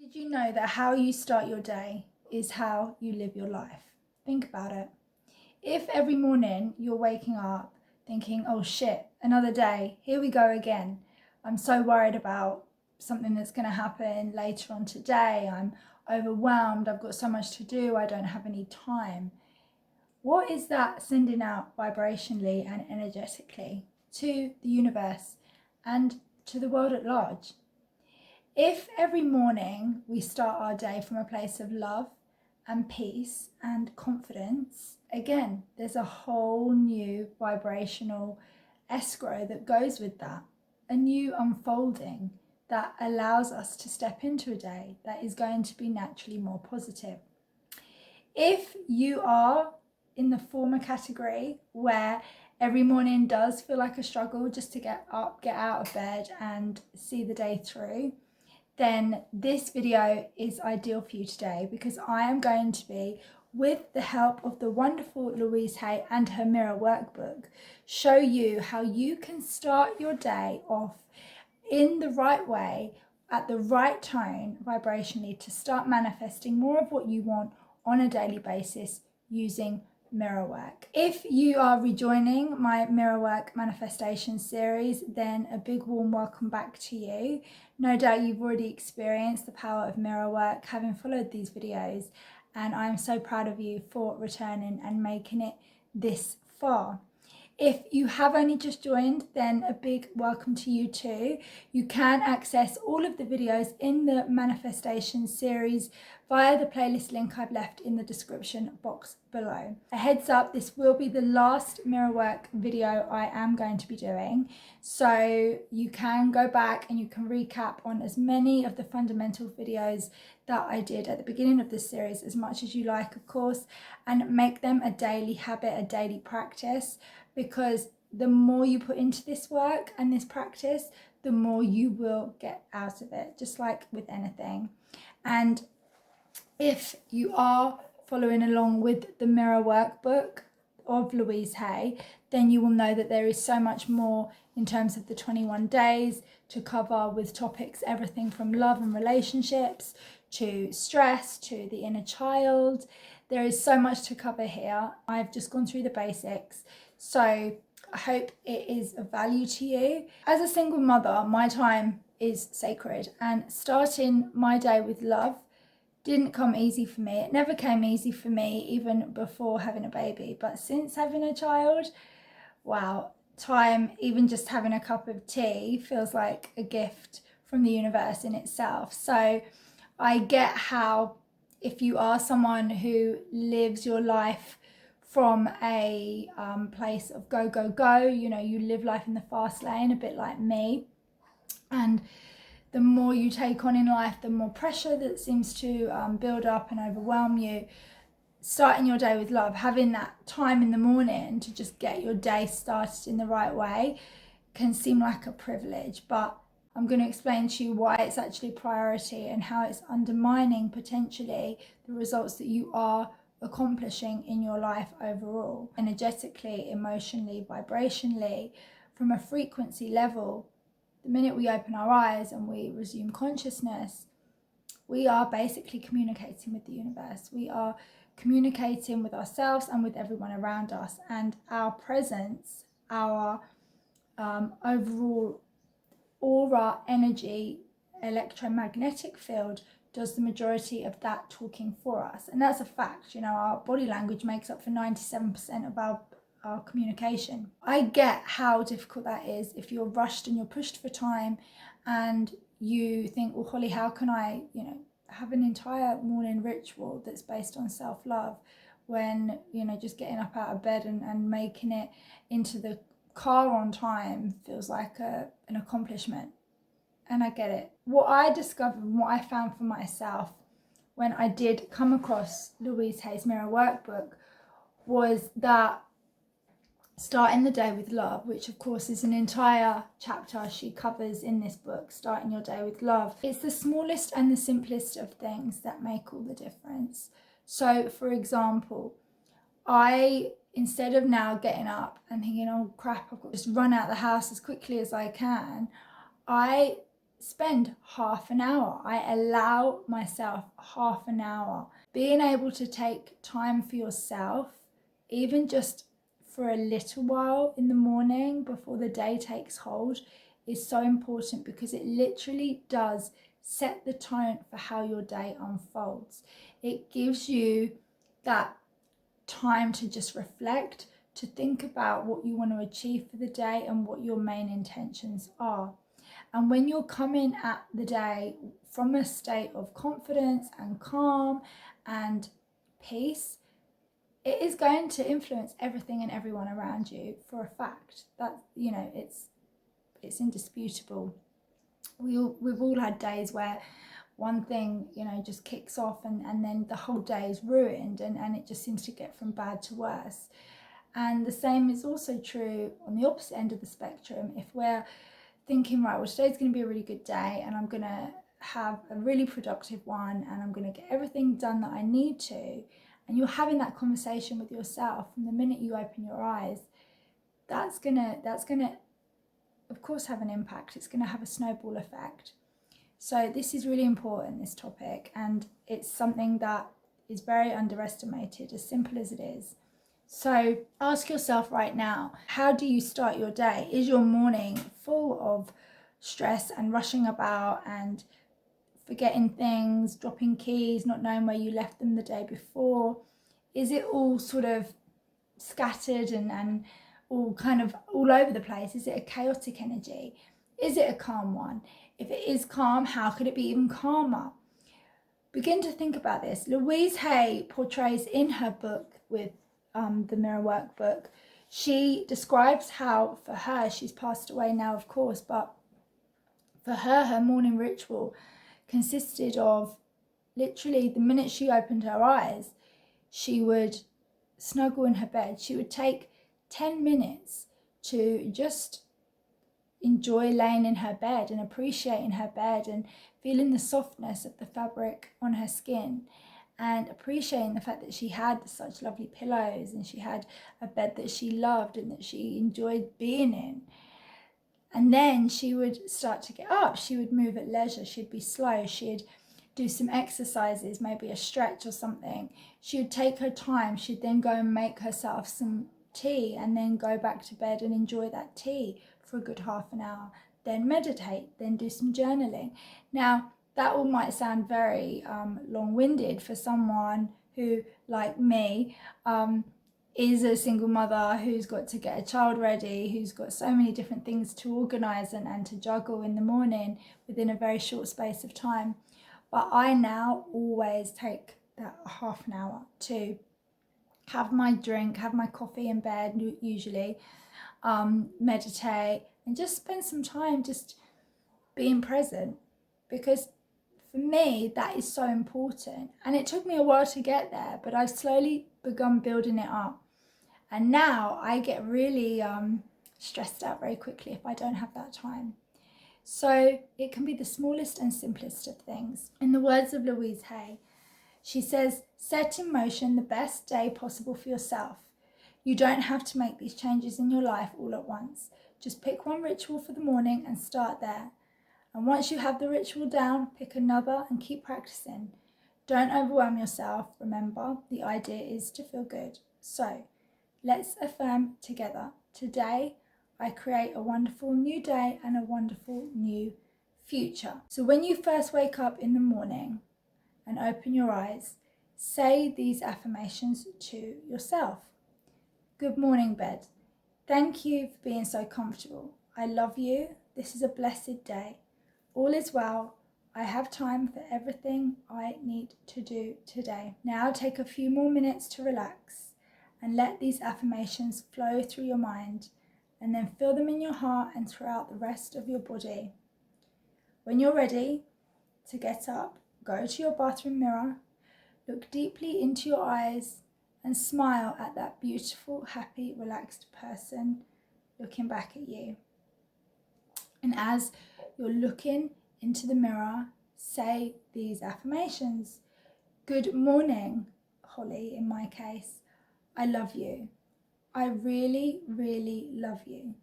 Did you know that how you start your day is how you live your life? Think about it. If every morning you're waking up thinking, oh shit, another day, here we go again. I'm so worried about something that's going to happen later on today. I'm overwhelmed. I've got so much to do. I don't have any time. What is that sending out vibrationally and energetically to the universe and to the world at large? If every morning we start our day from a place of love and peace and confidence, again, there's a whole new vibrational escrow that goes with that, a new unfolding that allows us to step into a day that is going to be naturally more positive. If you are in the former category where every morning does feel like a struggle just to get up, get out of bed and see the day through, then this video is ideal for you today, because I am going to be, with the help of the wonderful Louise Hay and her mirror workbook, show you how you can start your day off in the right way, at the right tone vibrationally, to start manifesting more of what you want on a daily basis using mirror work. If you are rejoining my mirror work manifestation series, then a big warm welcome back to you. No doubt you've already experienced the power of mirror work having followed these videos, and I'm so proud of you for returning and making it this far. If you have only just joined, then a big welcome to you too. You can access all of the videos in the manifestation series via the playlist link I've left in the description box below. A heads up, this will be the last mirror work video I am going to be doing, so you can go back and you can recap on as many of the fundamental videos that I did at the beginning of this series as much as you like, of course, and make them a daily habit, a daily practice, because the more you put into this work and this practice, the more you will get out of it, just like with anything. And if you are following along with the mirror workbook of Louise Hay, then you will know that there is so much more in terms of the 21 days to cover, with topics everything from love and relationships to stress to the inner child. There is so much to cover here. I've just gone through the basics, so I hope it is of value to you. As a single mother, my time is sacred, and starting my day with love didn't come easy for me. It never came easy for me, even before having a baby. But since having a child, wow, time, even just having a cup of tea feels like a gift from the universe in itself. So I get how, if you are someone who lives your life from a place of go, go, go, you know, you live life in the fast lane, a bit like me, and the more you take on in life, the more pressure that seems to build up and overwhelm you. Starting your day with love, having that time in the morning to just get your day started in the right way, can seem like a privilege, but I'm going to explain to you why it's actually a priority and how it's undermining potentially the results that you are accomplishing in your life overall, energetically, emotionally, vibrationally, from a frequency level. The minute we open our eyes and we resume consciousness, we are basically communicating with the universe. We are communicating with ourselves and with everyone around us, and our presence, our overall aura, energy, electromagnetic field does the majority of that talking for us. And that's a fact. You know, our body language makes up for 97% of our communication. I get how difficult that is if you're rushed and you're pushed for time, and you think, well, Holly, how can I, you know, have an entire morning ritual that's based on self-love, when, you know, just getting up out of bed and making it into the car on time feels like an accomplishment. And I get it. What I discovered and what I found for myself when I did come across Louise Hay's mirror workbook was that starting the day with love, which of course is an entire chapter she covers in this book, starting your day with love, it's the smallest and the simplest of things that make all the difference. So for example, instead of now getting up and thinking, oh crap, I've got to just run out the house as quickly as I can, I spend half an hour. I allow myself half an hour. Being able to take time for yourself, even just for a little while in the morning before the day takes hold, is so important, because it literally does set the tone for how your day unfolds. It gives you that time to just reflect, to think about what you want to achieve for the day and what your main intentions are. And when you're coming at the day from a state of confidence and calm and peace, it is going to influence everything and everyone around you for a fact. That, you know, it's indisputable. We've all had days where one thing, you know, just kicks off and then the whole day is ruined, and it just seems to get from bad to worse. And the same is also true on the opposite end of the spectrum. If we're thinking, right, well, today's going to be a really good day and I'm going to have a really productive one and I'm going to get everything done that I need to, and you're having that conversation with yourself from the minute you open your eyes, that's gonna of course have an impact. It's going to have a snowball effect. So this is really important, this topic, and it's something that is very underestimated, as simple as it is. So ask yourself right now, how do you start your day? Is your morning full of stress and rushing about and forgetting things, dropping keys, not knowing where you left them the day before? Is it all sort of scattered and all kind of all over the place? Is it a chaotic energy? Is it a calm one? If it is calm, how could it be even calmer? Begin to think about this. Louise Hay portrays in her book with the Mirror Workbook, she describes how for her, she's passed away now of course, but for her, her morning ritual consisted of literally the minute she opened her eyes, she would snuggle in her bed. She would take 10 minutes to just enjoy laying in her bed and appreciating her bed and feeling the softness of the fabric on her skin and appreciating the fact that she had such lovely pillows and she had a bed that she loved and that she enjoyed being in. And then she would start to get up. She would move at leisure. She'd be slow. She'd do some exercises, maybe a stretch or something. She would take her time. She'd then go and make herself some tea and then go back to bed and enjoy that tea for a good half an hour. Then meditate, then do some journaling. Now, that all might sound very long-winded for someone who, like me, is a single mother who's got to get a child ready, who's got so many different things to organise and to juggle in the morning within a very short space of time. But I now always take that half an hour to have my drink, have my coffee in bed usually, meditate and just spend some time just being present, because for me that is so important. And it took me a while to get there, but I've slowly begun building it up. And now I get really stressed out very quickly if I don't have that time. So it can be the smallest and simplest of things. In the words of Louise Hay, she says, set in motion the best day possible for yourself. You don't have to make these changes in your life all at once. Just pick one ritual for the morning and start there. And once you have the ritual down, pick another and keep practicing. Don't overwhelm yourself. Remember, the idea is to feel good. So let's affirm together. Today, I create a wonderful new day and a wonderful new future. So when you first wake up in the morning and open your eyes, say these affirmations to yourself. Good morning, bed. Thank you for being so comfortable. I love you. This is a blessed day. All is well. I have time for everything I need to do today. Now take a few more minutes to relax and let these affirmations flow through your mind, and then feel them in your heart and throughout the rest of your body. When you're ready to get up, go to your bathroom mirror, look deeply into your eyes and smile at that beautiful, happy, relaxed person looking back at you. And as you're looking into the mirror, say these affirmations. Good morning, Holly, in my case. I love you. I really, really love you.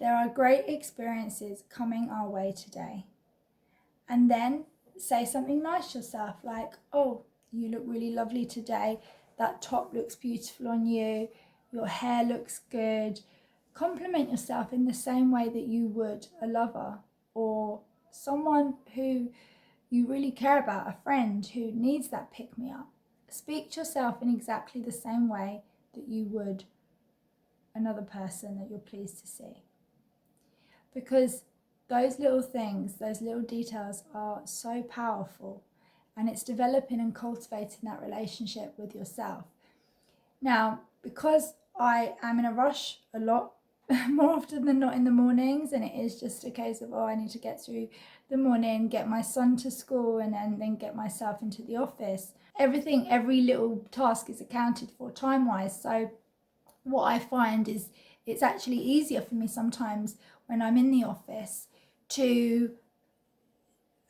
there are great experiences coming our way today. And then say something nice to yourself, like, oh, you look really lovely today. That top looks beautiful on you. Your hair looks good. Compliment yourself in the same way that you would a lover or someone who you really care about, a friend who needs that pick-me-up. Speak to yourself in exactly the same way that you would another person that you're pleased to see. Because those little things, those little details are so powerful, and it's developing and cultivating that relationship with yourself. Now, because I am in a rush a lot, more often than not in the mornings, and it is just a case of, oh, I need to get through the morning, get my son to school, and then get myself into the office. Every little task is accounted for time-wise. So what I find is it's actually easier for me sometimes when I'm in the office to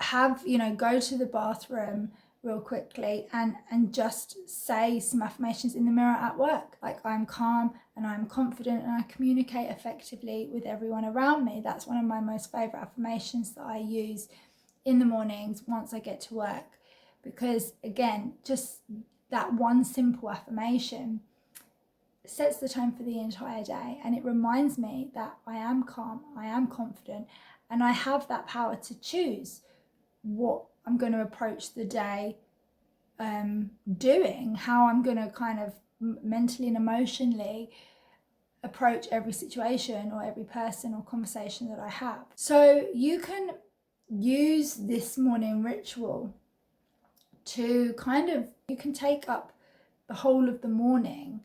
have, go to the bathroom real quickly and just say some affirmations in the mirror at work. Like, I'm calm and I'm confident and I communicate effectively with everyone around me. That's one of my most favourite affirmations that I use in the mornings once I get to work. Because again, just that one simple affirmation sets the tone for the entire day, and it reminds me that I am calm, I am confident, and I have that power to choose what I'm going to approach the day doing, how I'm going to kind of mentally and emotionally approach every situation or every person or conversation that I have. So you can use this morning ritual to you can take up the whole of the morning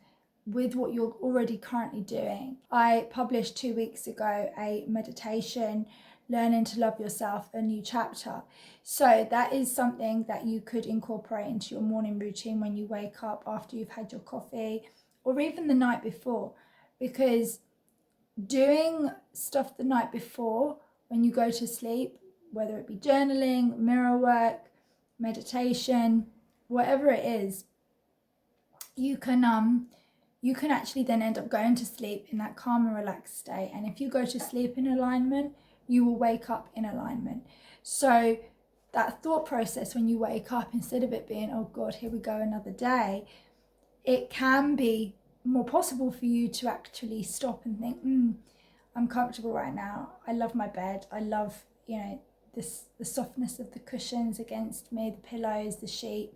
with what you're already currently doing. I published 2 weeks ago a meditation, Learning to Love Yourself, a new chapter. So that is something that you could incorporate into your morning routine when you wake up after you've had your coffee, or even the night before, because doing stuff the night before when you go to sleep, whether it be journaling, mirror work, meditation, whatever it is, you can actually then end up going to sleep in that calm and relaxed state. And if you go to sleep in alignment, you will wake up in alignment. So that thought process when you wake up, instead of it being, oh God, here we go, another day, it can be more possible for you to actually stop and think, I'm comfortable right now. I love my bed. I love, the softness of the cushions against me, the pillows, the sheet.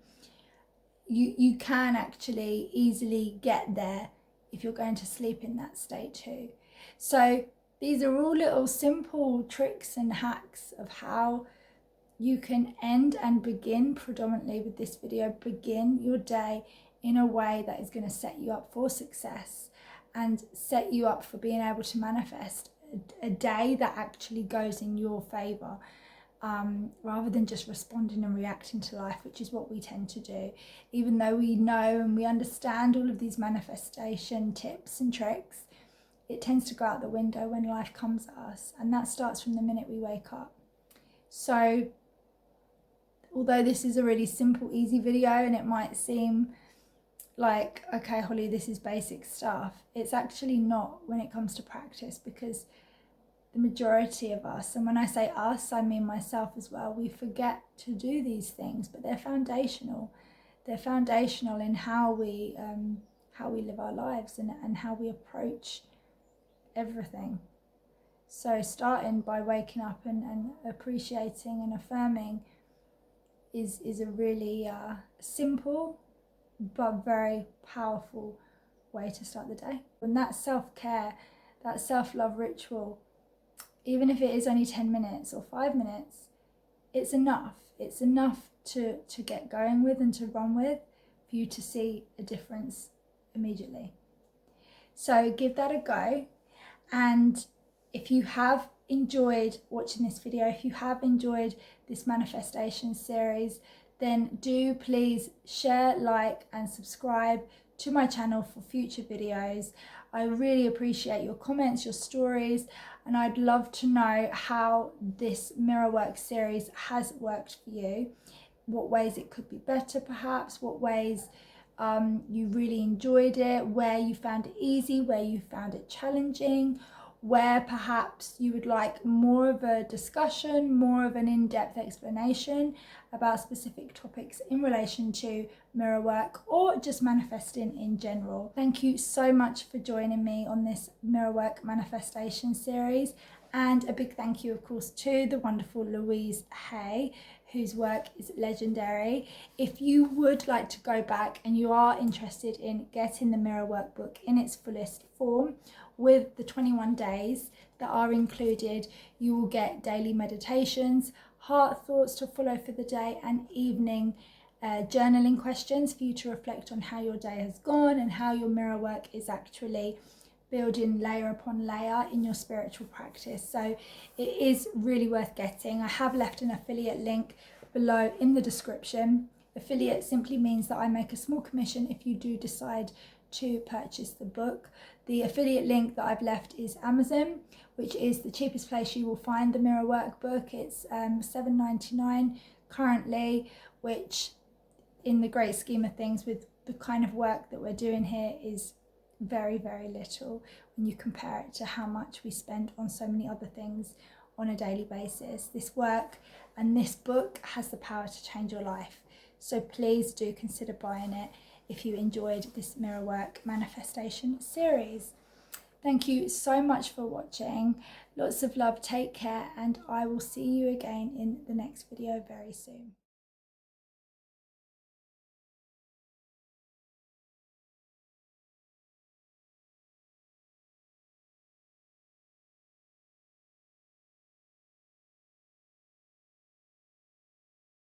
You can actually easily get there if you're going to sleep in that state too. So these are all little simple tricks and hacks of how you can end and begin, predominantly with this video, begin your day in a way that is going to set you up for success and set you up for being able to manifest a day that actually goes in your favor. Rather than just responding and reacting to life, which is what we tend to do. Even though we know and we understand all of these manifestation tips and tricks, it tends to go out the window when life comes at us, and that starts from the minute we wake up. So although this is a really simple, easy video and it might seem like, okay, Holly, this is basic stuff, it's actually not when it comes to practice, because the majority of us, and when I say us, I mean myself as well, we forget to do these things, but they're foundational. They're foundational in how we live our lives and how we approach everything. So starting by waking up and appreciating and affirming is a really simple but very powerful way to start the day. And that self-care, that self-love ritual, even if it is only 10 minutes or 5 minutes, it's enough. It's enough to get going with and to run with for you to see a difference immediately. So give that a go. And if you have enjoyed watching this video, if you have enjoyed this manifestation series, then do please share, like and subscribe to my channel for future videos. I really appreciate your comments, your stories, and I'd love to know how this mirror work series has worked for you, what ways it could be better perhaps, what ways you really enjoyed it, where you found it easy, where you found it challenging, where perhaps you would like more of a discussion, more of an in-depth explanation about specific topics in relation to mirror work or just manifesting in general. Thank you so much for joining me on this mirror work manifestation series, and a big thank you of course to the wonderful Louise Hay, whose work is legendary. If you would like to go back and you are interested in getting the mirror workbook in its fullest form with the 21 days that are included, you will get daily meditations, heart thoughts to follow for the day, and evening journaling questions for you to reflect on how your day has gone and how your mirror work is actually building layer upon layer in your spiritual practice. So it is really worth getting. I have left an affiliate link below in the description. Affiliate simply means that I make a small commission if you do decide to purchase the book. The affiliate link that I've left is Amazon, which is the cheapest place you will find the mirror workbook. It's $7.99 currently, which in the great scheme of things with the kind of work that we're doing here is very, very little when you compare it to how much we spend on so many other things on a daily basis. This work and this book has the power to change your life. So please do consider buying it if you enjoyed this mirror work manifestation series. Thank you so much for watching. Lots of love, take care, and I will see you again in the next video very soon.